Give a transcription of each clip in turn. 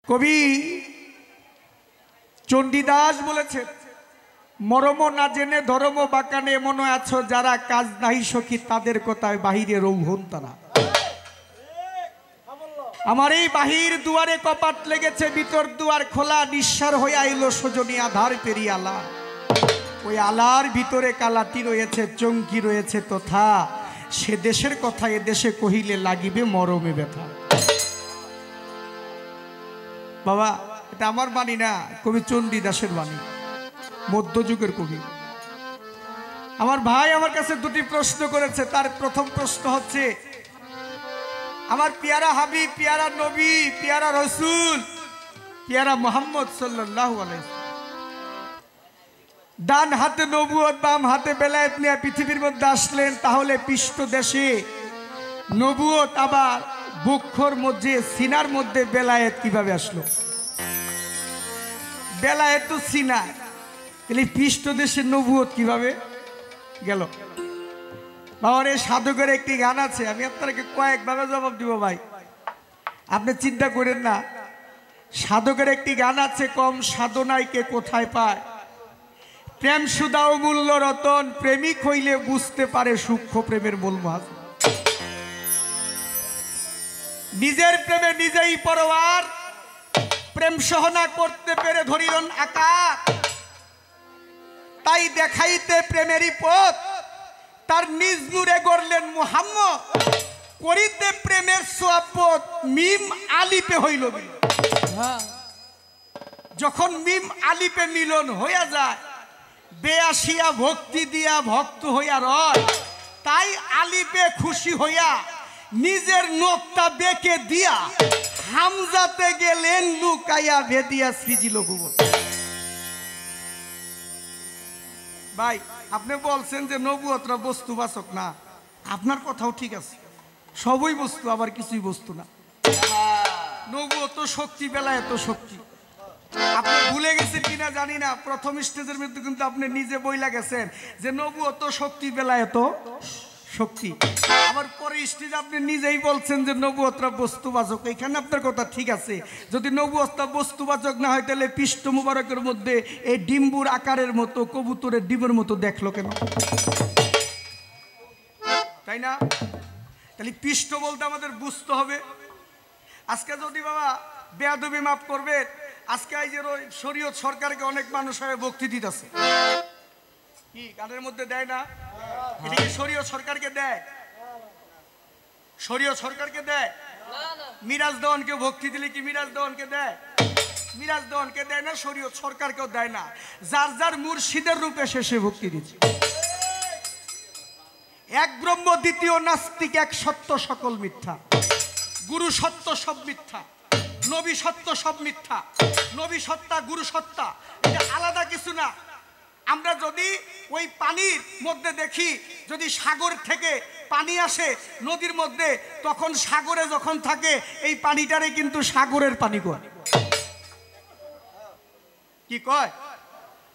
কবি চণ্ডীদাস বলেছে, মরম না জেনে ধর্ম বাকানে মনে আছো যারা, কাজ নাই সখী তাদের কথায় বাহিরে রৌহন তারা। আমার এই বাহির দুয়ারে কপাট লেগেছে, ভিতর দুয়ার খোলা, নিঃসার হয়ে আইলো সজনী আধার পেরিয়ে আলা। ওই আলার ভিতরে কালাটি রয়েছে, চমকি রয়েছে তথা, সে দেশের কথা এ দেশে কহিলে লাগিবে মরমে ব্যথা। বাবা, এটা আমার বাণী না, কবি চণ্ডীদাসের বাণী, মধ্যযুগের কবি। আমার ভাই আমার কাছে দুটি প্রশ্ন করেছে। তার প্রথম প্রশ্ন হচ্ছে, আমার পিয়ারা হাবিব, পিয়ারা নবী, পিয়ারা রসুল, পিয়ারা মোহাম্মদ সাল্লাল্লাহু আলাইহি ওয়াসাল্লাম ডান হাতে নবুয়ত, বাম হাতে বেলায়েত নিয়ে পৃথিবীর মধ্যে আসলেন, তাহলে পৃষ্ঠ দেশে নবুয়ত, আবার বক্ষর মধ্যে সিনার মধ্যে বেলায়েত কিভাবে আসলো? বেলায়েত তো সিনায়, তাহলে পৃষ্ঠ দেশে নবুয়ত কিভাবে গেল? বাবার এই সাধকের একটি গান আছে, আমি আপনাকে কয়েকভাবে জবাব দিব ভাই, আপনি চিন্তা করেন না। সাধকের একটি গান আছে, কম সাধনায় কে কোথায় পায়, প্রেম সুদাও মূল্য রতন, প্রেমিক হইলে বুঝতে পারে সূক্ষ্ম প্রেমের মূল মহাজন। নিজের প্রেমে নিজেই পরোয়ার, প্রেম সহনা করতে পেরে ধরিলেন আকার, তাই দেখাইতে প্রেমেরই পথ, তার নিজ নূরে গড়লেন মুহাম্মদ, করিতে প্রেমের সোয়াবত, মিম আলিপে হইল মিলন। যখন মিম আলিপে মিলন হইয়া যায়, বেআসিয়া ভক্তি দিয়া ভক্ত হইয়া রয়, তাই আলিপে খুশি হইয়া নিজের নোকটা বেঁকে দিয়া হামজাতে গেলেন লুকাইয়া ভেদিয়া সৃজিল ভুবন। ভাই, আপনি বলছেন যে নবুয়তরা বস্তুবাচক না, আপনার কথাও ঠিক আছে, সবই বস্তু, আবার কিছুই বস্তু না। নবুয়ত শক্তি, বেলায়েত শক্তি। আপনি ভুলে গেছেন কিনা জানি না, প্রথম স্টেজের মধ্যে কিন্তু আপনি নিজে বইলা গেছেন যে নবুয়ত শক্তি, বেলায়েত শক্তি। আবার পরে স্টেজ আপনি নিজেই বলছেন যে নবুয়তরা বস্তুবাচক। এখানে আপনার কথা ঠিক আছে, যদি নবুয়তটা বস্তুবাচক না হয়, তাহলে পৃষ্ঠ মুবারকের মধ্যে এই ডিম্বুর আকারের মতো, কবুতরের ডিমের মতো দেখলো কেন? তাই না? তাহলে পৃষ্ঠ বলতে আমাদের বুঝতে হবে। আজকে যদি বাবা বেয়াদবি মাফ করবে, আজকে এই যে শরীয়ত সরকারকে অনেক মানুষ হয়ে বক্তৃতা দিতেছে, কি গানের মধ্যে দেয় না? এটা কি শরীয়ত সরকারকে দেয়? শরীয়ত সরকারকে দেয়? মিরাজ দেওয়ানকে ভক্তি দিলে কি মিরাজ দেওয়ানকে দেয়? মিরাজ দেওয়ানকে দেয় না, শরীয়ত সরকারকেও দেয় না। যার যার মুর্শিদের রূপে সে ভক্তি দিচ্ছে। এক ব্রহ্ম, দ্বিতীয় নাস্তিক, এক সত্য, সকল মিথ্যা। গুরু সত্য, সব মিথ্যা। নবী সত্য, সব মিথ্যা। নবী সত্তা, গুরু সত্তা, এটা আলাদা কিছু না। আমরা যদি ওই পানির মধ্যে দেখি, যদি সাগর থেকে পানি আসে নদীর মধ্যে, তখন সাগরে যখন থাকে এই পানিটারে কিন্তু সাগরের পানি কয়। কি কয়?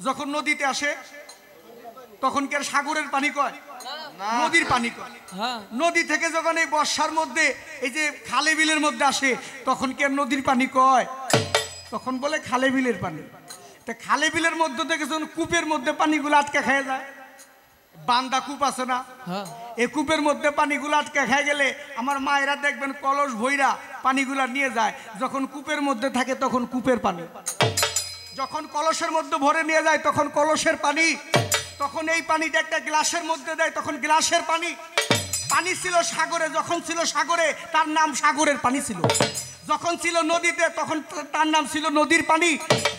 যখন নদীতে আসে তখন কি আর সাগরের পানি কয়? নদীর পানি কয়। নদী থেকে যখন এই বর্ষার মধ্যে এই যে খালে বিলের মধ্যে আসে, তখন কি আর নদীর পানি কয়? তখন বলে খালে বিলের পানি। তা খালে বিলের মধ্যে থেকে যখন কূপের মধ্যে পানিগুলো আটকে খেয়ে যায়, বান্দা কূপ আছে না, এই কূপের মধ্যে পানিগুলো আটকে খেয়ে গেলে আমার মায়েরা দেখবেন কলস ভইরা পানিগুলা নিয়ে যায়। যখন কূপের মধ্যে থাকে তখন কূপের পানি, যখন কলসের মধ্যে ভরে নিয়ে যায় তখন কলসের পানি, তখন এই পানিটা একটা গ্লাসের মধ্যে দেয় তখন গ্লাসের পানি। পানি ছিল সাগরে, যখন ছিল সাগরে তার নাম সাগরের পানি ছিল। যখন ছিল নদীতে তখন তার নাম ছিল নদীর পানি।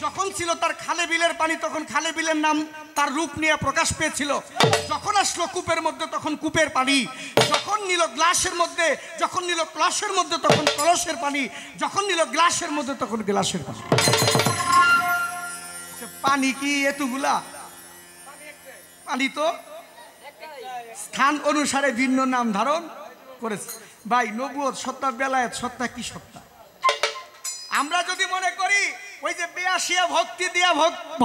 যখন ছিল তার খালে বিলের পানি, তখন খালে বিলের নাম তার রূপ নিয়ে প্রকাশ পেয়েছিল। যখন আসলো কূপের মধ্যে তখন কূপের পানি। যখন নিল গ্লাসের মধ্যে, যখন নিল কলসের মধ্যে তখন কলসের পানি। যখন নিল গ্লাসের মধ্যে তখন গ্লাসের পানি। পানি কি এতগুলা? পানি তো স্থান অনুসারে ভিন্ন নাম ধারণ করেছে। ভাই, নবুয়ত সত্তা, বেলায়েত সত্তা, কি সত্তা? আমরা যদি মনে করি ওই যে বেয়াসিয়া ভক্তি দিয়া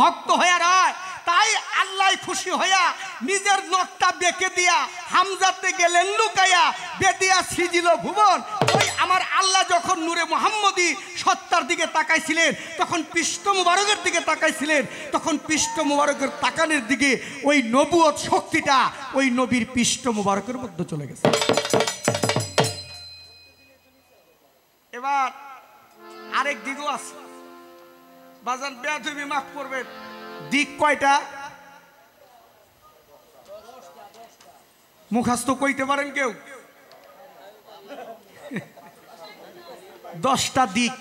ভক্ত হইয়া রায়, তাই আল্লাহ খুশি হইয়া নিজের নখটা বেঁকে দিয়া হামজাতে গেলেন লুকাইয়া বেদিয়া সৃজিল ভুবন, ওই আমার আল্লাহ যখন নূরে মুহাম্মদী সত্তার দিকে তাকাইছিলেন, তখন পৃষ্ঠ মুবারকের দিকে তাকাইছিলেন, তখন পৃষ্ঠ মুবারকের তাকানোর দিকে ওই নবুয়ত শক্তিটা ওই নবীর পৃষ্ঠ মুবারকের মধ্যে চলে গেছে। এবার আরেক দিকও আছে বাজান, বেয়াদবি মাফ করবেন। দিক কয়টা? মুখস্থ কইতে পারেন কেউ? 10টা দিক।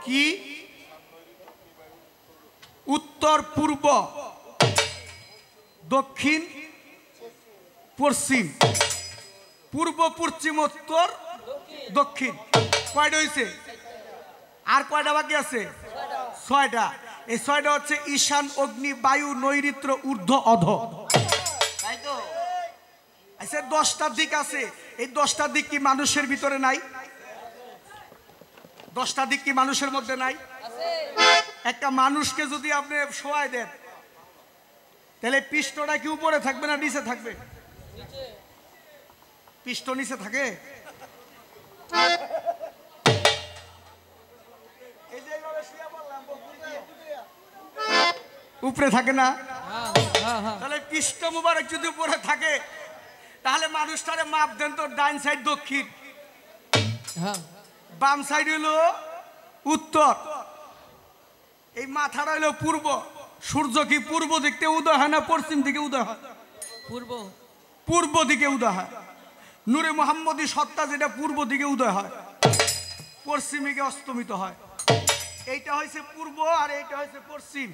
কি? উত্তর, পূর্ব, দক্ষিণ, পশ্চিম। পূর্ব, পশ্চিম, উত্তর, দক্ষিণ। কয়টা হয়েছে? আর কয়টা বাকি আছে? 6টা। এই 6টা হচ্ছে ঈশান, অগ্নি, বায়ু, নৈঋত্য, ঊর্ধ্ব, অধ। তাই তো? আচ্ছা, 10টা দিক আছে। এই 10টা দিক কি মানুষের ভিতরে নাই? 10টা দিক কি মানুষের মধ্যে নাই? একটা মানুষকে যদি আপনি শোয়ায় দেন, তাহলে পৃষ্ঠটা কি উপরে থাকবে না নিচে থাকবে? পৃষ্ঠ নিচে থাকে। উপরে থাকে না? তাহলে পৃষ্ঠ মুবারক যদি উপরে থাকে, তাহলে মানুষটারে মাপ দেন তো, ডাইন সাইড দক্ষিণ, বাম সাইড হইল উত্তর, এই মাথাটা হইল পূর্ব। সূর্য কি পূর্ব দিকে উদয় হয় না পশ্চিম দিকে উদয় হয়? পূর্ব দিকে উদয় হয়। নূরে মুহাম্মদী সত্তা যেটা পূর্ব দিকে উদয় হয়, পশ্চিমে গিয়ে অস্তমিত হয়। এইটা হয়েছে পূর্ব আর এইটা হয়েছে পশ্চিম।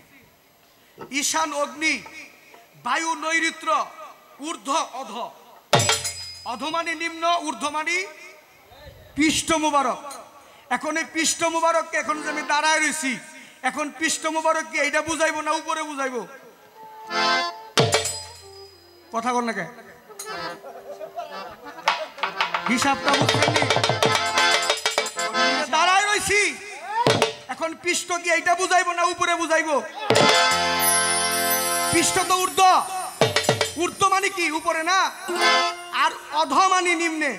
ঈশান, অগ্নি, বায়ু, নৈঋত্য, ঊর্ধ্ব, অধ। অধ মানে নিম্ন, ঊর্ধ্ব মানে পৃষ্ঠ মুবারক। এখন এই পৃষ্ঠ মুবারককে, এখন যে আমি দাঁড়ায় রয়েছি, এখন পৃষ্ঠ মুবারক কি এইটা বুঝাইবো না উপরে বুঝাইবো? কথা বল না কে? হিসাবটা বুঝছেন? দাঁড়ায় রয়েছি, এখন পৃষ্ঠ কি এইটা বুঝাইবো না উপরে বুঝাইবো? পৃষ্ঠ তো ঊর্ধ্ব। ঊর্ধ্ব মানে কি? উপরে না। আর অধ মানে নিম্নে।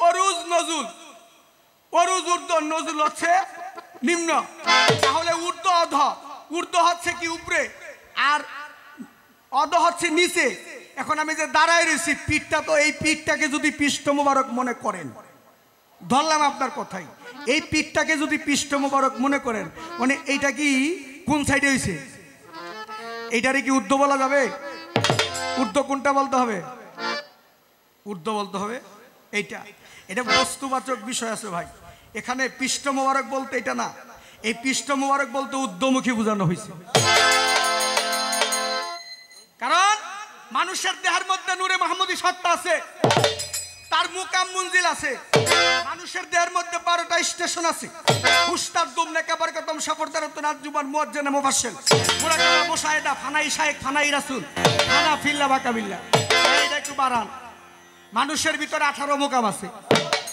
অরুজ, নজুল। অরুজ ঊর্ধ্ব, নজুল হচ্ছে নিম্ন। তাহলে ঊর্ধ্ব, অধ। ঊর্ধ্ব হচ্ছে কি উপরে, আর অধ হচ্ছে নিচে। এখন আমি যে দাঁড়ায় রয়েছি, পিঠটা তো, এই পিঠটাকে যদি পৃষ্ঠ মুবারক মনে করেন, ধরলাম আপনার কথাই, এই পিঠটাকে যদি পৃষ্ঠ মুবারক মনে করেন, মানে এইটা কি কোন সাইডে হয়েছে? এইটারে কি ঊর্ধ্ব বলা যাবে? ঊর্ধ্ব কোনটা বলতে হবে? ঊর্ধ্ব বলতে হবে এইটা। এটা বস্তুবাচক বিষয় আছে ভাই। এখানে পৃষ্ঠ মুবারক বলতে এটা না, এই পৃষ্ঠ মুবারক বলতে ঊর্ধ্বমুখী বোঝানো হয়েছে। কারণ মানুষের দেহের মধ্যে নূরে মুহাম্মদী সত্তা আছে, তার মুকাম মঞ্জিল আছে। মানুষের দেহের মধ্যে 12টা স্টেশন আছে। হুস্তার দুম নেকা বরকতম সফরদারত নাজুবান মুয়াজ্জানা মুফাসসিল মুরাকাবা মুশাহিদা ফানাই শায়েখ ফানাই রাসূল ফানা ফিল্লা বাকাবিল্লা। এইটা একটু বাড়ান। মানুষের ভিতরে 18 মুকাম আছে।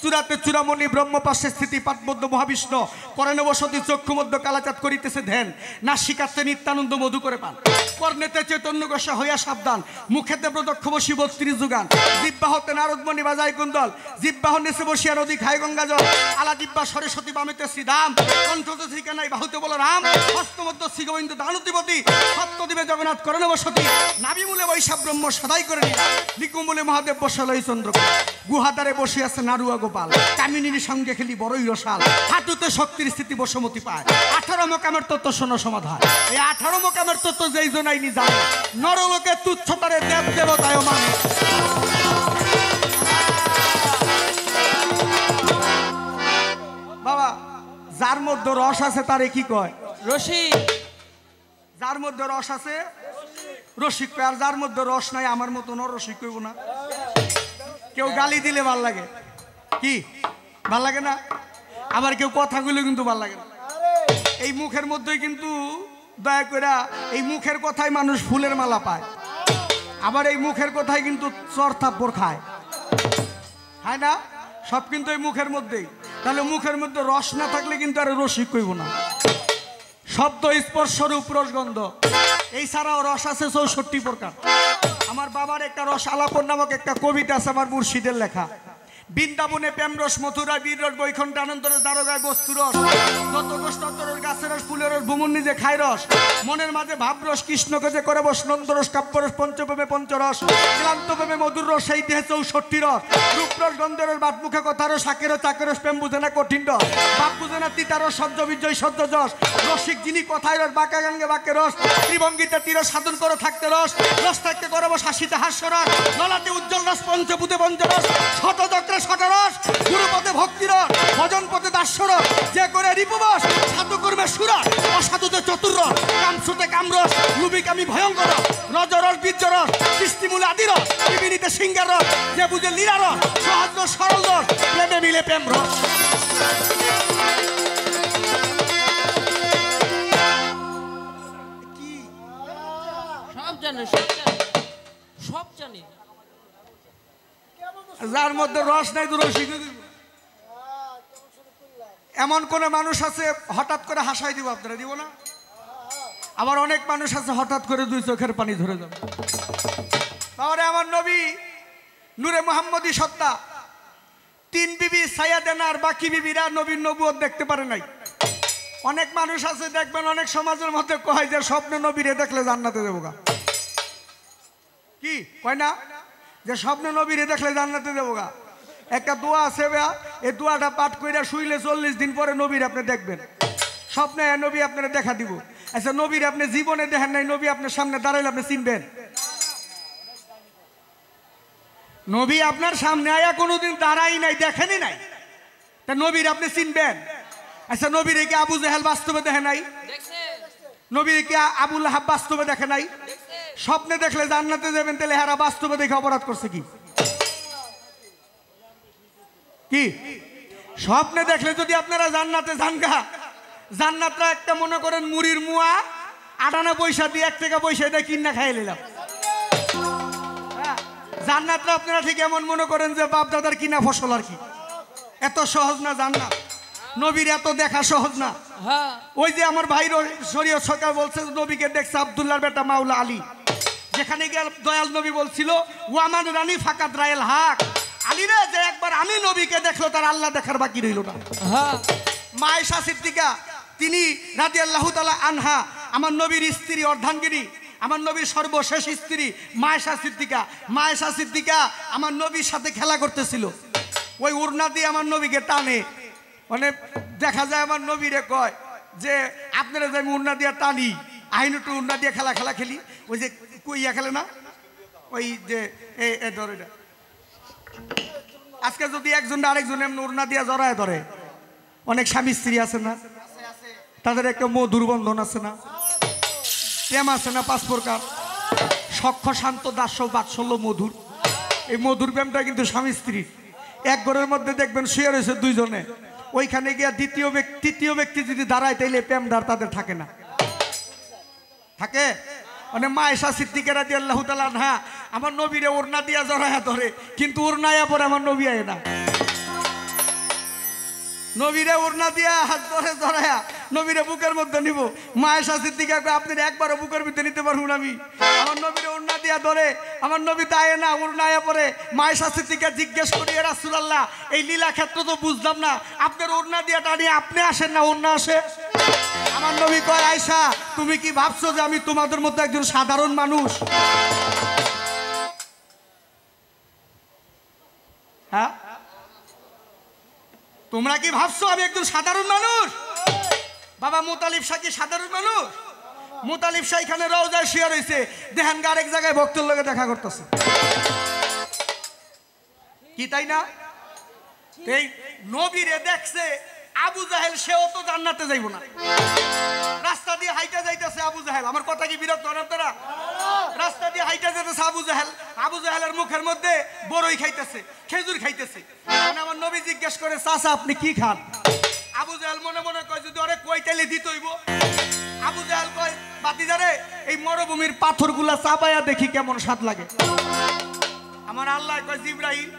চূড়াতে চূড়ামণি, ব্রহ্মপাশে স্থিতি, পাটবদ্ধ মহাবিষ্ণু, করণে বসতি, চক্ষু মধ্য কালাচাঁদ করিতেছে ধ্যান, নাসিকাতে নিত্যানন্দ মধু করে পান, কর্ণেতে চৈতন্য গোসা হইয়া সাবধান, মুখেতে প্রদক্ষ বসি 32 যুগান, জিহ্বা হতে নারদমণি বাজায় কুন্দল, জিহ্বাহ নেছে বসিয়া নদী খায় গঙ্গা জল, আলা জিহ্বা সরস্বতী বামিতে শ্রীধাম, কণ্ঠতে শ্রীকানাই বাহুতে বল রাম, হস্তমধ্য শ্রীগোবিন্দ দানুতিপতি, সত্যদিবে জগন্নাথ করণে বসতি, নাভিমূলে বৈশাখ ব্রহ্ম সদাই করে নিলা, লিকুমূলে মহাদেব বসালয় চন্দ্র, গুহাদারে বসে আছে নারুয়া গোপাল, কামিনীর সঙ্গে খেলি বড়ই রসাল, হাঁটুতে শক্তির স্থিতি বসমতি পায়, 18 মোকামের তত্ত্ব শোনো সমাধান। এই 18 মোকামের তত্ত্ব যেই জনাইনি জানে, নরলোকে তুচ্ছতারে দেব দেবতায় মানে। বাবা, যার মধ্যে রস আছে তারে কি কয়? রসিক। যার মধ্যে রস আছে রসিক কয়, আর যার মধ্যে রস নাই আমার মতো রসিক কইব না। কেউ গালি দিলে ভাল লাগে, কি ভাল লাগে না? আবার কেউ কথাগুলো কিন্তু ভাল লাগে না। এই মুখের মধ্যে কিন্তু দয়া করে, এই মুখের কথায় মানুষ ফুলের মালা পায়, আবার এই মুখের কথায় কিন্তু চর থাপ্পড় খায়, হয় না? সব কিন্তু এই মুখের মধ্যেই। তাহলে মুখের মধ্যে রস না থাকলে কিন্তু আর রসিক কইব না। শব্দ, স্পর্শ, রূপ, রসগন্ধ, এই ছাড়াও রস আছে 64 প্রকার। আমার বাবার একটা রস আলাপন নামক একটা কবিতা আছে, আমার মুর্শিদের লেখা। বৃন্দাবনে প্রেমরস, মথুরায় বীররস, বৈকুণ্ঠ আনন্দরস, দ্বারকায় বস্তুরস, যত গোষ্ঠ তত্ত্বরস, গাছের রস, ফুলের রস, ভ্রমণ নিজে খায় রস, মনের মাঝে ভাবরস, কৃষ্ণকে যে করে বস, নন্দরস, কাব্যরস, পঞ্চপ্রেমে পঞ্চরস, ক্লান্ত প্রেমে মধুর রস, সেই দেহে 64 রস, রূপরস, গন্ধরস, বাট মুখে কথারস, শাকেরস, চাকেরস, প্রেম বুঝে না কঠিন রস, বাপ বুঝে না তিতারস, সহ্য বিজয় সহ্য যশ, রসিক যিনি কথায় রস, বাঁকা গাঙ্গে বাক্যে রস, ত্রিভঙ্গিতে তীর সাধন করে থাকতে রস, রস থাকতে করব শাসিতে হাস্যরস, নলাতে উজ্জ্বল রস, পঞ্চভূতে পঞ্চরস, শতচক্রে শতরস, গুরুপদে ভক্তিরস, ভজন পথে দাস্যরস, যে করে রিপুবস, সাধু কর্মে সুরস, অসাধুতে চতুর্রস, কামসুতে কামরস, লুবিকামি ভয়ঙ্কর, রজরস, বীর্যরস, সৃষ্টিমূলে আদিরস, বিবিনীতে সিংহের রস, যে বুঝে লীলারস, সহজ রস, সরল রস, প্রেমে মিলে প্রেম রস। কি সব জানে, সব জানে, সব জানে। যার মধ্যে রস নাই তো রসিক এমন কোন মানুষ আছে হঠাৎ করে হাসাই দিব, আপনারা দিব না? আবার অনেক মানুষ আছে হঠাৎ করে 2 চোখের পানি ধরে যাবে। তাহলে আমার নবী নূরে মুহাম্মদী সত্তা 3 বিবি সাইয়েদানা আর বাকি বিবিরা নবীর নবুয়ত দেখতে পারে নাই। অনেক মানুষ আছে দেখবেন অনেক সমাজের মধ্যে কয় যে স্বপ্নে নবীরে দেখলে জান্নাতে দেবো গা। কি কয় না যে স্বপ্নে নবীরে দেখলে জান্নাতে দেবো গা? একটা দোয়া আছে, এই দোয়াটা পাঠ করে শুইলে 40 দিন পরে নবীর আপনি দেখবেন। স্বপ্নে নবী আপনারা দেখা দিব। আচ্ছা, নবীর আপনি জীবনে দেখেন নাই, নবী আপনার সামনে দাঁড়াইলে আপনি চিনবেন? নবী আপনার সামনে আয়া কোনোদিন দাঁড়াই নাই, দেখেনি নাই, তা নবীর আপনি চিনবেন? আচ্ছা, নবীর কি আবু জাহেল বাস্তবে দেখে নাই? নবীর কি আবু লাহাব বাস্তবে দেখে নাই? স্বপ্নে দেখলে জান্নাতে যাবেন, তাহলে হারা বাস্তবে দেখে অপরাধ করছে কি? কি স্বপ্নে দেখলে যদি আপনারা জান্নাতে যান গা, জান্নাতটা একটা মনে করেন মুড়ির মুয়া 58 পয়সা দিয়ে 1 টাকা পয়সা দিয়ে কিনা খাই নিলাম। জান্নাতটা আপনারা ঠিক এমন মনে করেন যে বাপ দাদার কিনা ফসল আর কি। এত সহজ না জান্নাত, নবীর এত দেখা সহজ না। ওই যে আমার ভাই শরীয়ত সরকার বলছে নবীকে দেখছে আব্দুল্লাহর বেটা মাওলা আলী, যেখানে গিয়ে দয়াল নবী বলছিল ওয়ামান রানী ফাকাত রায়েল হাক, আলী রে যে একবার আমি নবীকে দেখলো তার আল্লাহ দেখার বাকি রইল না। মা আয়েশা সিদ্দিকা তিনি রাদিয়াল্লাহু তাআলা আনহা, আমার নবীর স্ত্রী, অর্ধাঙ্গিনী, আমার নবীর সর্বশেষ স্ত্রী মা আয়েশা সিদ্দিকা। মা আয়েশা সিদ্দিকা আমার নবীর সাথে খেলা করতেছিল, ওই উড়না দিয়ে আমার নবীকে টানে। মানে দেখা যায় আমার নবীরে কয় যে আপনারা যে আমি উড়না দিয়ে টানি, আইন একটু উড়না দিয়ে খেলা খেলি। ওই যে কুইয়া খেলে না, ওই যে ধরে না, আজকে যদি একজন আরেকজন এমন উড়না দিয়ে জড়ায় ধরে, অনেক স্বামী স্ত্রী আছে না, তাদের একটা মধুর বন্ধন আছে না, প্রেম আছে না 5 প্রকার, সখ্য, শান্ত, দাস্য, বাৎসল্য, মধুর। এই মধুর প্রেমটা কিন্তু স্বামী স্ত্রী। এক ঘরের মধ্যে দেখবেন শুয়ে রয়েছে 2 জনে, ওইখানে গিয়া তৃতীয় ব্যক্তি যদি দাঁড়ায় তাইলে প্রেমদার তাদের থাকে না, থাকে। মানে মা আয়েশা সিদ্দিকা রাদিয়াল্লাহু তাআলা আনহা আমার নবীরে ওড়না দিয়া জড়ায়া ধরে, কিন্তু ওড়নায়া পরে আমার নবী আয় না। নবীরে ওড়না দিয়া হাত ধরে জড়ায়া নবীরে বুকের মধ্যে নিব। মা আয়েশা সিদ্দিকা কয় আপনি একবারও বুকের ভিতরে নিতে পারবেন আমি? আমার নবীরে ওড়না দিয়া ধরে, আমার নবী তাই না, ওড়নায়া পরে। মা আয়েশা সিদ্দিকা জিজ্ঞেস করি ইয়া রাসূলুল্লাহ, এই লীলা ক্ষেত্র তো বুঝলাম না, আপনার ওড়না দিয়া টানি আপনি আসেন না ওড়না আসে? আমার নবী কয় আয়েশা তুমি কি ভাবছো যে আমি তোমাদের মতো একজন সাধারণ মানুষ? হ্যাঁ, তোমরা কি ভাবছো আমি একজন সাধারণ মানুষ? বাবা মুতালিব শাহ কি সাধারণ মানুষ? মুতালিব শাহ এখানে রওজায় শুয়ে রয়েছে, দেখেন আরেক জায়গায় ভক্তের লগে দেখা করতেছে, কি তাই না? এই নবীরে দেখছে আবু জাহেল, সেও তো জান্নাতে যাইব না। রাস্তা দিয়ে হাইটা যাইতেছে আবু জাহেল, আমার কথা কি বিরক্ত হন আপনারা? রাস্তা দিয়ে হাইটা যেতেছে আবু জাহেল, আবু জাহেলের মুখের মধ্যে বড়ই খাইতেছে, খেজুর খাইতেছে। আমার নবী জিজ্ঞেস করে চাচা আপনি কি খান? আবু জাহেল মনে মনে কয় যদি ওরে কই তাইলে দিত হইব। আবু জাহেল কয় বাতিজারে এই মরুভূমির পাথরগুলা চাবায়া দেখি কেমন স্বাদ লাগে। আমার আল্লাহ কয় জিবরাইল,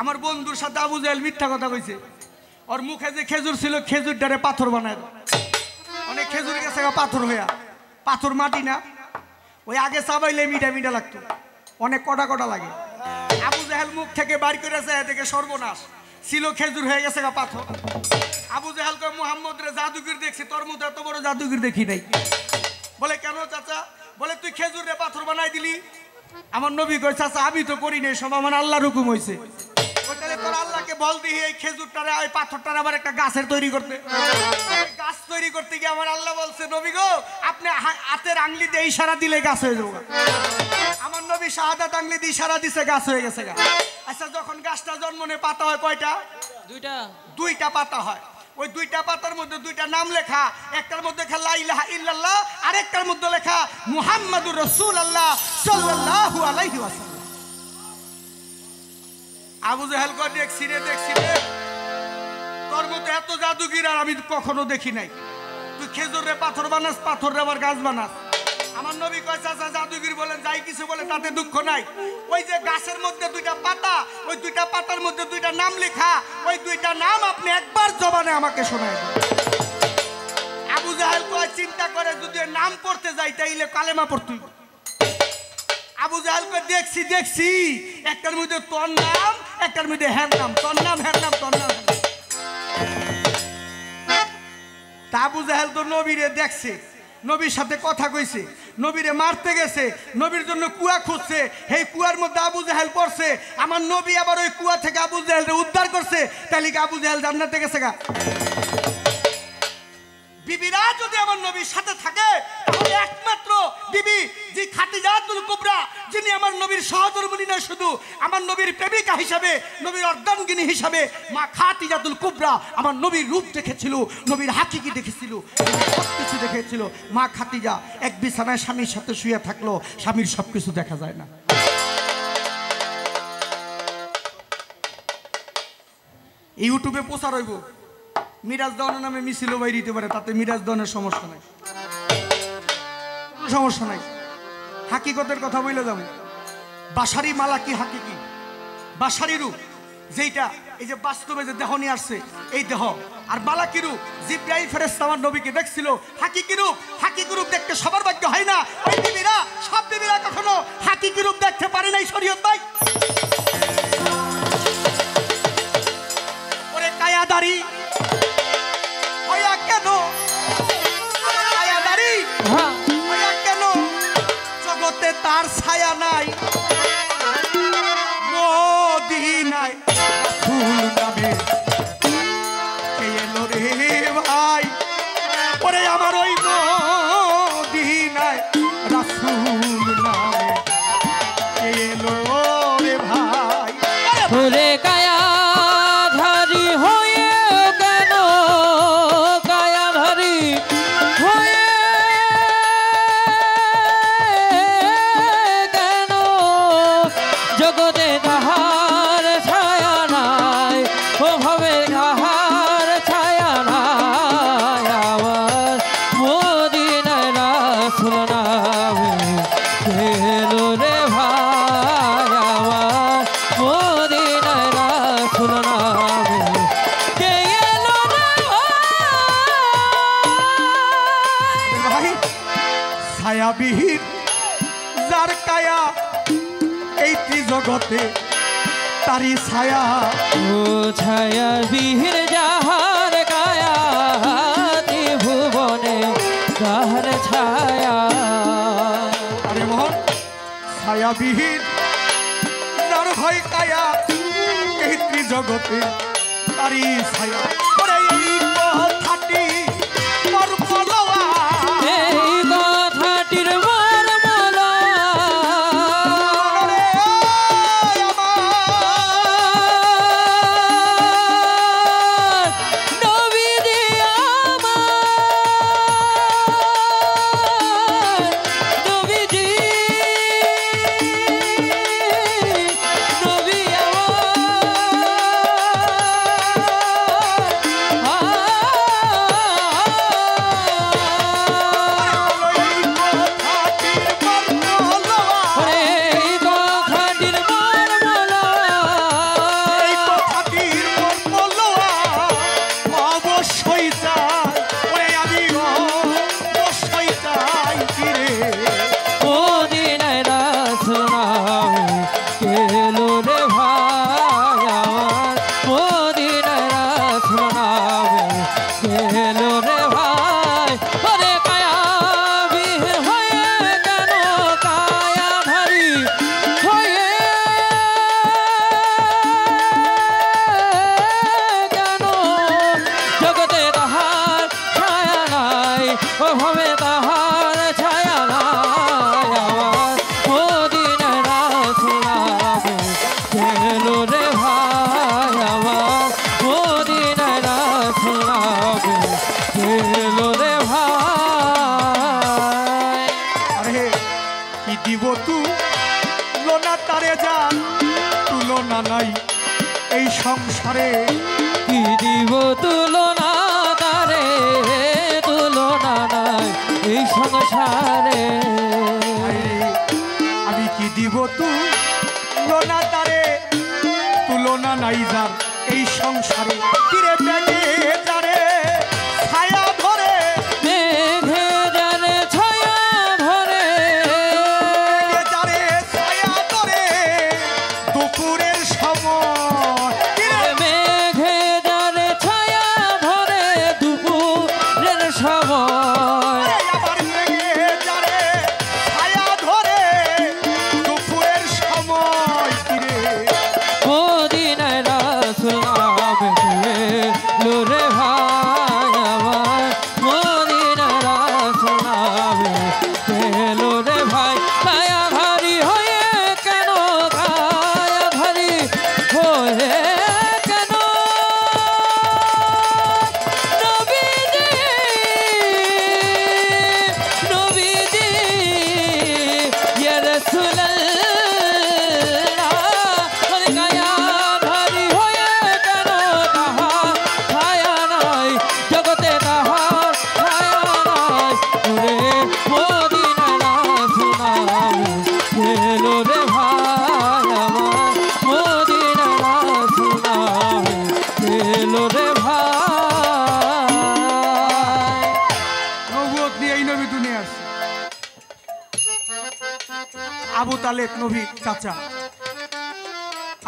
আমার বন্ধুর সাথে আবু জাহেল মিথ্যা কথা কইছে, ওর মুখে যে খেজুর ছিল খেজুরটারে পাথর বানায়। অনেক খেজুর গেছে পাথর হইয়া, পাথর মাটি না, ওই আগে চাবাইলে মিঠা মিঠা লাগতো, অনেক কটা কটা লাগে। আবু জাহেল মুখ থেকে বাইর করেছে এদিকে সর্বনাশ ছিল খেজুর হয়ে গেছে গা পাথর। আবু জাহেল কয় মুহাম্মদ রে জাদুগির দেখছি, তোর মতো এত বড় জাদুগির দেখি নাই। বলে কেন চাচা? বলে তুই খেজুর রে পাথর বানাই দিলি। আমার নবী কয় চাচা আমি তো করি নাই, সব আমার আল্লাহর হুকুম হয়েছে। তাহলে তোর আল্লাহকে বল দিই এই খেজুরটারে ওই পাথরটারে আবার একটা গাছের তৈরি করতে। গাছ তৈরি করতে গিয়ে আমার আল্লাহ বলছে নবী গো আপনি হাতের আঙ্গুলি দিয়ে ইশারা দিলে গাছ হয়ে যাবে। আমার নবী শাহাদাত আঙ্গুলি দিয়ে ইশারা দিছে, গাছ হয়ে গেছে। আচ্ছা যখন গাছটা জন্ম নেয় পাতা হয় কয়টা? দুইটা পাতা হয়। ওই দুইটা পাতার মধ্যে দুইটা নাম লেখা, একটার মধ্যে লেখা লা ইলাহা ইল্লাল্লাহ, আরেকটার মধ্যে লেখা মুহাম্মাদুর রাসূলুল্লাহ সাল্লাল্লাহু আলাইহি ওয়াসাল্লাম। আবু জাহেল কয় দেখছি রে তোর মতো এত জাদুগির আর আমি কখনো দেখি নাই। তুই খেজুর রে পাথর বানাস, পাথর রে আবার গাছ বানাস। আমার নবী কয় চাচা জাদুগির বলেন যাই কিছু বলে তাতে দুঃখ নাই। ওই যে গাছের মধ্যে দুইটা পাতা, ওই দুইটা পাতার মধ্যে দুইটা নাম লেখা, ওই দুইটা নাম আপনি একবার জবানে আমাকে শোনায় দেন। আবু জাহেল কয় চিন্তা করে যদি নাম পড়তে যাই তাইলে কালেমা পড়তে। আবু জাহেল কয় দেখছি একটার মধ্যে তোর নাম, একটার মধ্যে হ্যার নাম, তোর নাম হ্যার নাম, তোর নাম। তা আবু জাহেল তো নবীরে দেখছে, নবীর সাথে কথা কইছে, নবীরে মারতে গেছে, নবীর জন্য কুয়া খুঁজছে। এই কুয়ার মধ্যে আবু জাহেল পড়ছে। আমার নবী আবার ওই কুয়া থেকে আবু জাহেলকে উদ্ধার করছে। তাহলে কি আবু জাহেল জান্নাতে গেছে গা? বিবিরা যদি আমার নবীর সাথে থাকে তাহলে একমাত্র বিবি যে খাদিজাতুল কুবরা, যিনি আমার নবীর সহধর্মিণী নয়, শুধু আমার নবীর প্রেমিকা হিসাবে, নবীর অর্ধাঙ্গিনী হিসাবে মা খাদিজাতুল কুবরা আমার নবীর রূপ দেখেছিল, নবীর হাকিকি দেখেছিল, সবকিছু দেখেছিল। মা খাদিজা এক বিছানায় স্বামীর সাথে শুয়ে থাকলো, স্বামীর সবকিছু দেখা যায় না। ইউটিউবে প্রচার হইব, মিরাজ দেওয়ানের নামে মিছিল বাইরে দিতে পারে, তাতে মিরাজ দেওয়ানের সমস্যা নাই, সমস্যা নাই। হাকিকতের কথা বলে যাবো। বাসারি মালা কি হাকিকি? বাসারি রূপ যেটা এই যে বাস্তবে যে দেহ নিয়ে আসছে এই দেহ, আর মালাকি রূপ জিব্রাইল ফেরেশতা আমার নবীকে দেখছিল। হাকিকি রূপ দেখতে সবার ভাগ্য হয় না। ওই বিবিরা, সব বিবিরা কখনো হাকিকি রূপ দেখতে পারে নাই। শরীয়ত ভাই ওরে কায়াদারি কেন, কেন জগতে তার ছায়া নাই, মদিনায় ফুল নামে কে এলো রে ভাই? ওরে আমার ওই মদিনায় রাসূল নামে কে এলো রে ভাই? ওরে কায়া ছায়াবিহীন যার কায়া এই জগতে তারি ছায়া। ও ছায়াবিহীন যাহার কায়া ত্রিভুবনে তাহার ছায়া। আরে মোহন, ছায়াবিহীন যার হয় কায়া এই জগতে তারি ছায়া। ওরে এই কথাটি মোর বলওয়া, এই কথাটির ভবে তাহার ছায়া নাই আমার মদিনার রাসূল নামে গেলো রে ভাই আমার মদিনার রাসূল নামে গেলো রে ভাই। আরে কি দিব তু লোনা তারে যান তুলনা নাই এই সংসারে। কি দিব তুলনা তারে তুলনা নাই এই সংসারে। আমি কি দিব তু লোনা তারে তুলনা নাই যার এই সংসারে। কিরে বেগে যারে ছায়া ধরে মেঘে জানে ছায়া ধরে যারে ছায়া ধরে দুপুরের সময়। মেঘে জানে ছায়া ধরে দুপুরের সময়। আবার মেঘে যারে ছায়া ধরে দুপুরের সময়। কিরে মদিনার রাসূল নামে গেলো রে ভাই আমার মদিনার রাসূল নামে গেলো রে ভাই। কায়া ঘারি হয়ে কেন কায়া ঘারি হয়ে কেন নবীজি নবীজি ইয়া রাসূলুল্লাহ কায়া ঘারি হয়ে কেন তাহার ছায়া নাই জগতে তাহার ছায়া নাই ওরে মদিনার রাসূল নামে গেলো রে ভাই আমার মদিনার রাসূল নামে গেলো রে ভাই। নবুয়ত নিয়ে এই নবী দুনিয়া আসছে। আবু তালেব নবী চাচা।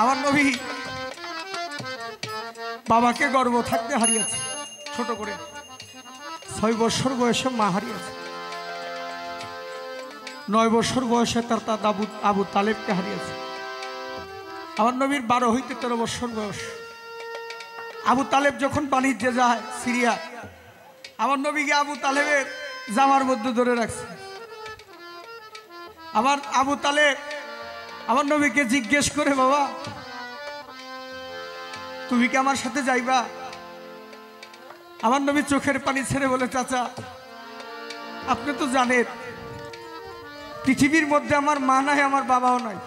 আমার নবী বাবাকে গর্ভ থাকতে হারিয়েছে ছোট করে। 6 বছর বয়সে মা হারিয়েছে। 9 বছর বয়সে তার আবু তালেবকে হারিয়েছে। আমার নবীর 12 হইতে 13 বছর বয়স। আবু তালেব যখন বাণিজ্যে যায় সিরিয়া, আমার নবীকে আবু তালেবের জামার মধ্যে ধরে রাখছে। আমার আবু তালেব আমার নবীকে জিজ্ঞেস করে, বাবা তুমি কি আমার সাথে যাইবা? আমার নবী চোখের পানি ছেড়ে বলে, চাচা আপনি তো জানেন পৃথিবীর মধ্যে আমার মা নাই, আমার বাবাও নাই।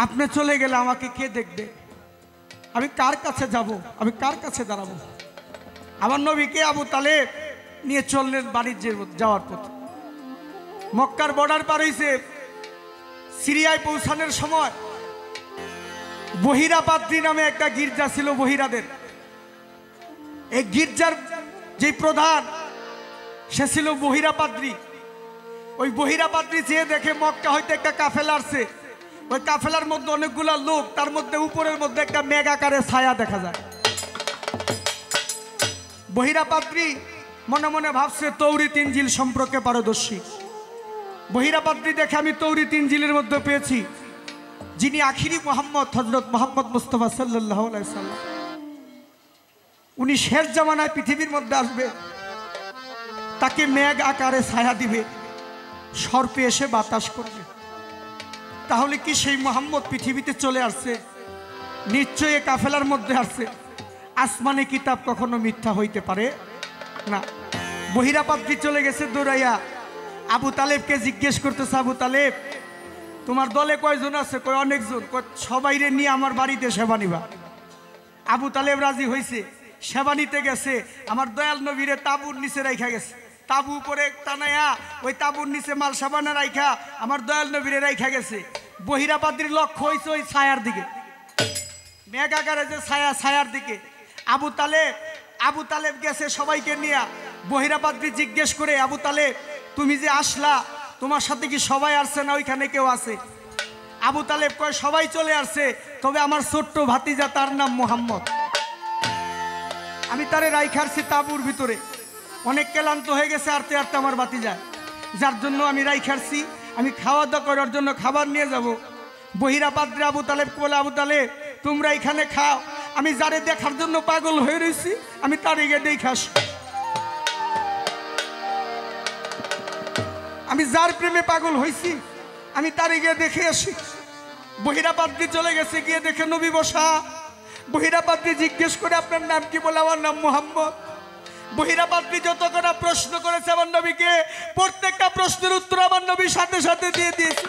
আপনি চলে গেলে আমাকে কে দেখবে? আমি কার কাছে যাব? আমি কার কাছে দাঁড়াবো? আমার নবীকে আবু তালেব নিয়ে চললেন বাণিজ্যের যাওয়ার পথে। মক্কার বর্ডার পার হইছে। সিরিয়ায় পৌঁছানোর সময় বহিরা পাদ্রী নামে একটা গির্জা ছিল বহিরাদের। এই গির্জার যে প্রধান সে ছিল বহিরা পাদ্রী। ওই বহিরা পাদ্রী চেয়ে দেখে মক্কা হইতে একটা কাফেলা আসছে। ওই কাফেলার মধ্যে অনেকগুলা লোক, তার মধ্যে উপরের মধ্যে একটা মেঘ আকারে ছায়া দেখা যায়। বহিরা পাদ্রী মনে মনে ভাবছে তৌরিত ইনজিল সম্পর্কে পারদর্শী। বহিরা পাদ্রী দেখে আমি তৌরিত ইনজিলের মধ্যে পেয়েছি যিনি আখিরি মোহাম্মদ হযরত মুহাম্মদ মুস্তাফা সাল্লাল্লাহু আলাইহি সাল্লাম, উনি শেষ জামানায় পৃথিবীর মধ্যে আসবে। তাকে মেঘ আকারে ছায়া দিবে, সর্পে এসে বাতাস করবে। তাহলে কি সেই মুহাম্মদ পৃথিবীতে চলে আসছে? নিশ্চয়ই কাফেলার মধ্যে আসছে। আসমানে কিতাব কখনো মিথ্যা হইতে পারে না। বহিরা পাদ্রী চলে গেছে দৌড়াইয়া। আবু তালেবকে জিজ্ঞেস করতেছে, আবু তালেব তোমার দলে কয়জন আছে? কয় অনেকজন। সবাইরে নিয়ে আমার বাড়িতে সেবা নিবা। আবু তালেব রাজি হয়েছে। সেবা নিতে গেছে। আমার দয়াল নবীরে তাবুর নিচে রাইখা গেছে। তাবু উপরে টানায়া ওই তাবুর নিচে মাল সাবানা রাইখা আমার দয়াল নবীরে রাইখা গেছে। বহিরা পাদ্রীর লক্ষ্য হয়েছে ওই ছায়ার দিকে, মেঘ আকারে যে ছায়া, ছায়ার দিকে। আবু তালেব গেছে সবাইকে নিয়ে। বহিরা পাদ্রী জিজ্ঞেস করে, আবু তালেব তুমি যে আসলা, তোমার সাথে কি সবাই আসছে না ওইখানে কেউ আছে? আবু তালেব কয় সবাই চলে আসছে, তবে আমার ছোট্ট ভাতিজা তার নাম মুহাম্মদ। আমি তারে রাইখারছি তাবুর ভিতরে। অনেক ক্লান্ত হয়ে গেছে আরতে আরতে আমার ভাতিজা, যার জন্য আমি রাইখারছি। আমি খাওয়া দাওয়া করার জন্য খাবার নিয়ে যাব। বহিরা পাদ্রী আবু তালেব বলে, আবু তালেব তোমরা এখানে খাও, আমি যারে দেখার জন্য পাগল হয়ে রয়েছি আমি তার এগে দেখাস। আমি যার প্রেমে পাগল হয়েছি আমি তারে গিয়ে দেখে আসি। বহিরাপাদ্রি চলে গেছে, গিয়ে দেখে নবী বসা। বহিরাপাদ্রি জিজ্ঞেস করে আপনার নাম কি? বলে আমার নাম মোহাম্মদ। বহিরাপাদ্রি যত কটা প্রশ্ন করেছে আমার নবীকে, প্রত্যেকটা প্রশ্নের উত্তর আমার নবী সাথে সাথে দিয়ে দিয়েছে।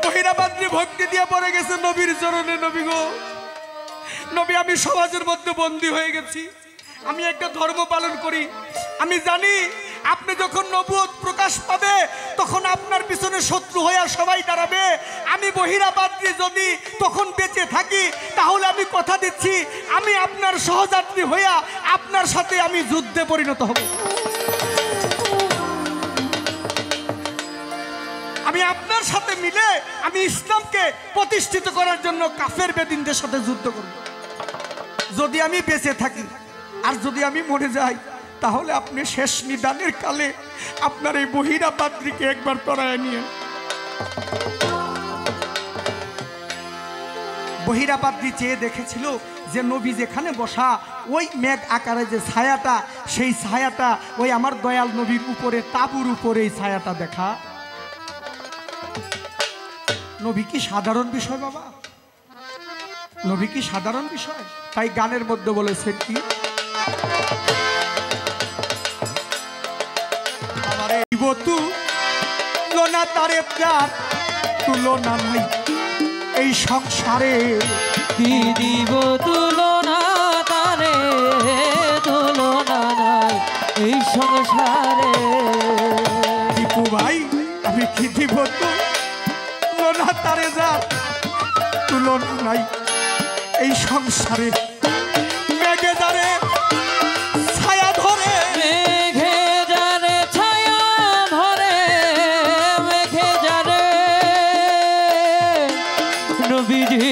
বহিরাপাদ্রি ভক্তি দিয়ে পড়ে গেছে নবীর চরণে। নবী গো, নবী আমি সমাজের মধ্যে বন্দী হয়ে গেছি, আমি একটা ধর্ম পালন করি। আমি জানি আপনি যখন নবুয়ত প্রকাশ পাবে তখন আপনার পিছনে শত্রু হয়ে সবাই দাঁড়াবে। আমি বহিরাপাদ্রি যদি তখন বেঁচে থাকি তাহলে আমি কথা দিচ্ছি আমি আপনার সহযাত্রী হইয়া আপনার সাথে আমি যুদ্ধে পরিণত হব। আমি আপনার সাথে মিলে আমি ইসলামকে প্রতিষ্ঠিত করার জন্য কাফের বেদিনদের সাথে যুদ্ধ করব। যদি আমি বেঁচে থাকি, আর যদি আমি মরে যাই তাহলে আপনি শেষ নিদানের কালে আপনার এই বহিরাপাদ্রিকে একবার পড়ায় নিয়ে। বহিরাপাদ্রি চেয়ে দেখেছিল যে নবী যেখানে বসা ওই মেঘ আকারে যে ছায়াটা, সেই ছায়াটা ওই আমার দয়াল নবীর উপরে তাঁবুর উপরে এই ছায়াটা দেখা। নবী কি সাধারণ বিষয় বাবা? নবী কি সাধারণ বিষয়? তাই গানের মধ্যে বলেছেন কি, তুলনা তারে প্যার তুলনা নাই এই সংসারে, কি দিব তুলনা তারে তুলনা নাই এই সংসারে। দীপু ভাই আমি কি দিব তুলনা তারে যা তুলনা নাই এই সংসারে। মেঘে যারে ছায়া ধরে, মেঘে যারে ছায়া ধরে, মেঘে যারে নবীজি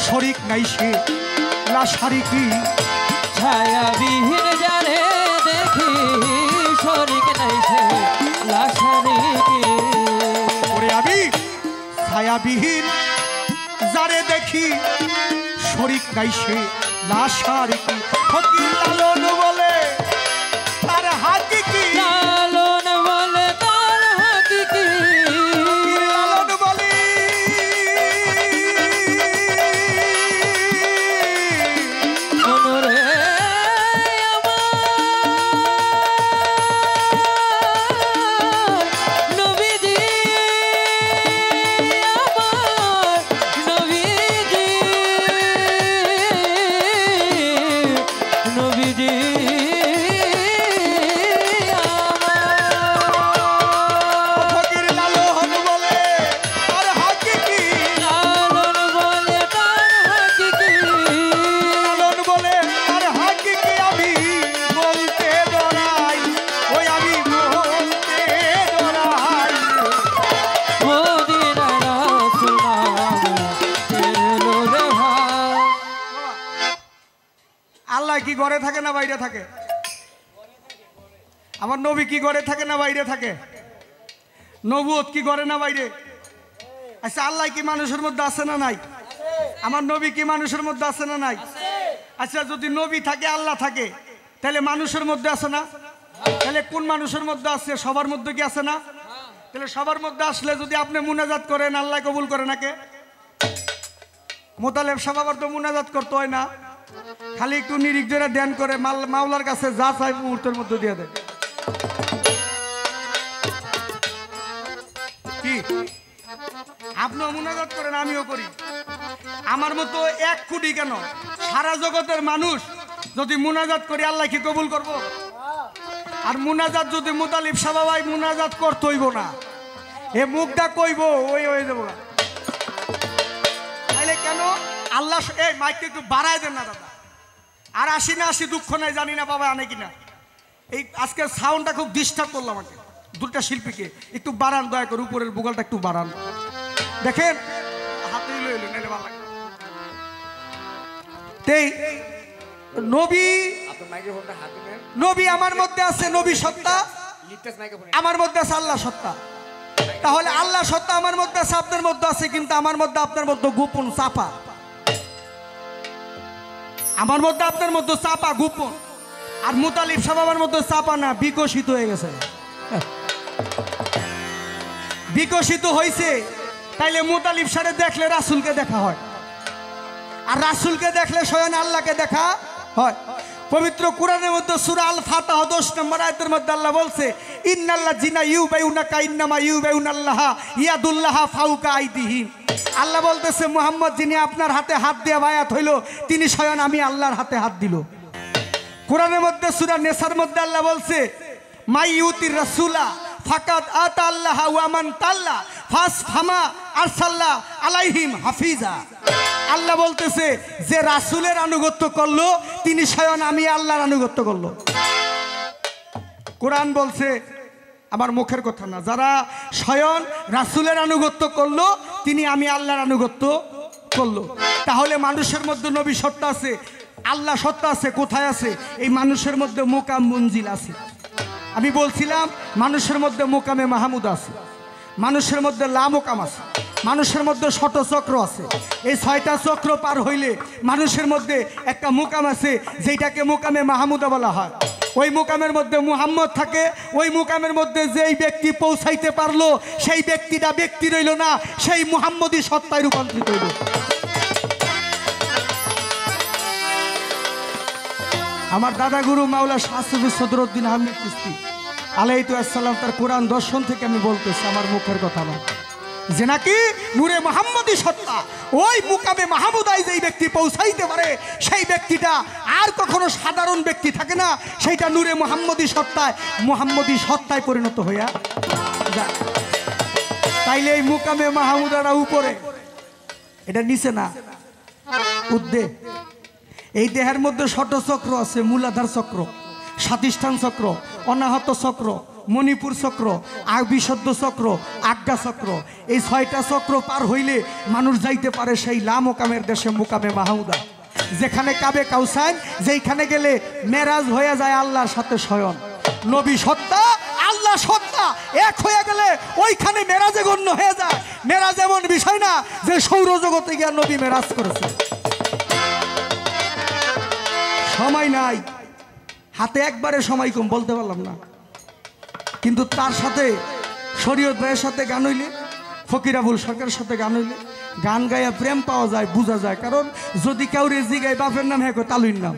শরিক নাই সে লাশারি কি, ছায়াবিহীন যারে দেখি শরিক নাই সে লাশারি কি। ওরে আমি ছায়াবিহীন যারে দেখি শরিক নাই সে লাশারি কি। ফকির লালন বলে তার হাকিকি, লালন বলে তার হাকিকি, লালন বলে মনরে কি ঘরে থাকে না বাইরে থাকে? আমার নবী কি ঘরে থাকে না বাইরে থাকে? নবুয়ত কি ঘরে না বাইরে? আচ্ছা আল্লাহ কি মানুষের মধ্যে আছে না নাই? আমার নবী কি মানুষের মধ্যে আছে না নাই? আচ্ছা, যদি নবী থাকে আল্লাহ থাকে তাহলে মানুষের মধ্যে আছে না? তাহলে কোন মানুষের মধ্যে আছে? সবার মধ্যে কি আছে না? তাহলে সবার মধ্যে আসলে যদি আপনি মুনাজাত করেন আল্লাহ কবুল করে নাকি? মোতালেব সাহেব আবার তো মুনাজাত করতে হয় না, খালি একটু নিরিখ ধরে ধ্যান করে মাওলার কাছে যা চাই মুহূর্তের মধ্যে দিয়ে দেয়। কি আপনিও মুনাজাত করেন, আমিও করি। আমার মতো 1 কোটি কেন, সারা জগতের মানুষ যদি মুনাজাত করি আল্লাহ কি কবুল করব? আর মুনাজাত যদি মুতালিব সাহেব ভাই মুনাজাত করতে হইব না, এ মুখটা কইব ওই হয়ে যাবো না। তাইলে কেন আল্লাহ এই মাইকটা একটু বাড়ায় দেন না দাদা। আর আসি না আসি দুঃখ নাই, জানি না বাবা আনে কিনা। এই আজকের সাউন্ডটা খুব ডিস্টার্ব করলো আমাকে। দুটা শিল্পীকে একটু বাড়ান দয়া করে, উপরের বুগালটা একটু বাড়ান। দেখেন হাতে লইলেন এলে ভালো লাগে। তেই নবী, নবী আমার মধ্যে আছে, নবী সত্তা আমার মধ্যে আছে, আল্লাহ সত্তা। তাহলে আল্লাহ সত্তা আমার মধ্যে আছে, আপনার মধ্যে আছে, কিন্তু আমার মধ্যে আপনার মধ্যে গোপন চাপা। আমার মধ্যে আপনার মধ্যে চাপা গোপন। আর মুতালিব সাহেব আমার মধ্যে চাপা না, বিকশিত হয়ে গেছে। বিকশিত হয়েছে, তাইলে মুতালিব সাহেব দেখলে রাসূলকে দেখা হয়, আর রাসূলকে দেখলে স্বয়ং আল্লাহকে দেখা হয়। পবিত্র কোরআনের মধ্যে সূরা আল ফাতিহা 10 নম্বর আয়াতের মধ্যে আল্লাহ বলছে, ইন্নাল্লাহ জিনা ইউবাইউনাকা ইন্নামা ইউবাইউনাল্লাহ ইয়াদুল্লাহ ফাওকা আইদিহিম। আল্লাহ বলতেছে, মুহাম্মদ যিনি আপনার হাতে হাত দিয়ে বায়াত হইল, তিনি স্বয়ং আমি আল্লাহর হাতে হাত দিল। কোরআনের মধ্যে সূরা নেসার মধ্যে আল্লাহ বলছে, মাই ইউতির রাসূলা ফাকাদ আতা আল্লাহ ওয়া মান তাল্লা ফাসফামা আরসাল্লাহ আলাইহিম হাফিজা। আল্লাহ বলতেছে, যে রাসূলের আনুগত্য করলো তিনি স্বয়ং আমি আল্লাহর আনুগত্য করলো। কোরআন বলছে, আমার মুখের কথা না, যারা স্বয়ং রাসূলের আনুগত্য করলো তিনি আমি আল্লাহর আনুগত্য করলো। তাহলে মানুষের মধ্যে নবী সত্তা আছে, আল্লাহ সত্তা আছে। কোথায় আছে? এই মানুষের মধ্যে মোকাম মঞ্জিল আছে। আমি বলছিলাম মানুষের মধ্যে মোকামে মাহমুদ আছে, মানুষের মধ্যে লা মোকাম আছে, মানুষের মধ্যে শত চক্র আছে। এই 6টা চক্র পার হইলে মানুষের মধ্যে একটা মোকাম আছে, যেটাকে মোকামে মাহমুদা বলা হয়। ওই মোকামের মধ্যে মুহাম্মদ থাকে। ওই মোকামের মধ্যে যেই ব্যক্তি পৌঁছাইতে পারলো সেই ব্যক্তিটা ব্যক্তি রইল না, সেই মুহাম্মদী সত্তায় রূপান্তরিত হইল। আমার দাদা গুরু মাওলা শাহ সুফি সদরুদ্দিন আহমেদ চিশতি আলাইহিস সালাম তার কোরআন দর্শন থেকে আমি বলতেছি, আমার মুখের কথা না, যে নাকি নূরে মুহাম্মদী সত্তা ওই মুকামে মাহমুদায় যেই ব্যক্তি পৌঁছাইতে পারে সেই ব্যক্তিটা আর কখনো সাধারণ ব্যক্তি থাকে না, সেইটা নূরে মুহাম্মদী সত্তায় পরিণত হইয়া যায়। তাইলে এই মুকামে মাহমুদারা উপরে, এটা নিচে না, উদ্দে। এই দেহের মধ্যে ষটচক্র আছে, মূলাধার চক্র, স্বাধিষ্ঠান চক্র, অনাহত চক্র, মণিপুর চক্র, বিশুদ্ধ চক্র, আজ্ঞা চক্র। এই 6টা চক্র পার হইলে মানুষ যাইতে পারে সেই লা মোকামের দেশে, মুকামে মাহমুদা, যেখানে কাবে কাউসাইন, যেখানে গেলে মেরাজ হয়ে যায় আল্লাহর সাথে স্বয়ং। নবী সত্তা আল্লাহ সত্তা এক হয়ে গেলে ওইখানে মেরাজে গণ্য হয়ে যায়। মেরাজ এমন বিষয় না যে সৌরজগতে গিয়ে নবী মেরাজ করেছে। সময় নাই হাতে, একবারে সময় কম, বলতে পারলাম না। কিন্তু তার সাথে শরীয়ত ভাইয়ের সাথে গান হইলে, ফকির আবুল সরকারের সাথে গান হইলে, গান গাইয়া প্রেম পাওয়া যায়, বোঝা যায়। কারণ যদি কেউ রেজি গায় বাপের নাম হ্যাঁ তালুইর নাম,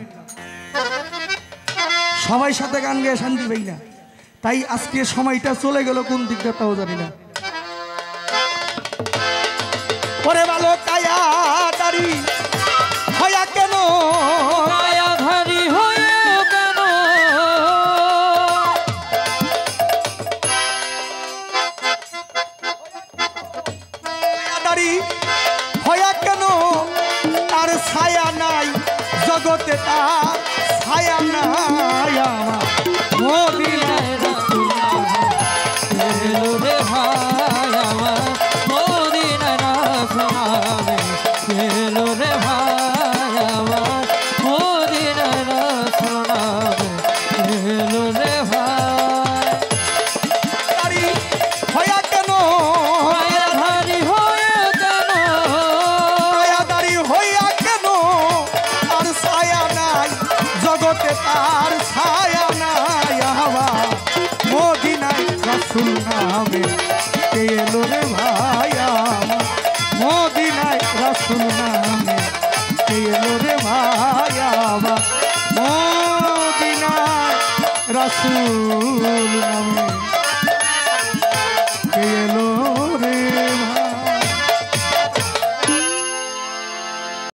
সবাই সাথে গান গায়ে শান্তি পাই না। তাই আজকে সময়টা চলে গেল কোন দিকটা তাও জানি না। পরে ভালো কায়া দাড়ি হইয়া কেন, মায়াধারী হয়ে কেন, দাড়ি হইয়া কেন, তার ছায়া নাই জগতে, তার ছায়া নাই আমার মদিনায় রাসূল। এলো রে ভাই আমার মদিনায় রাসূল, এলো রে রাসূল নামে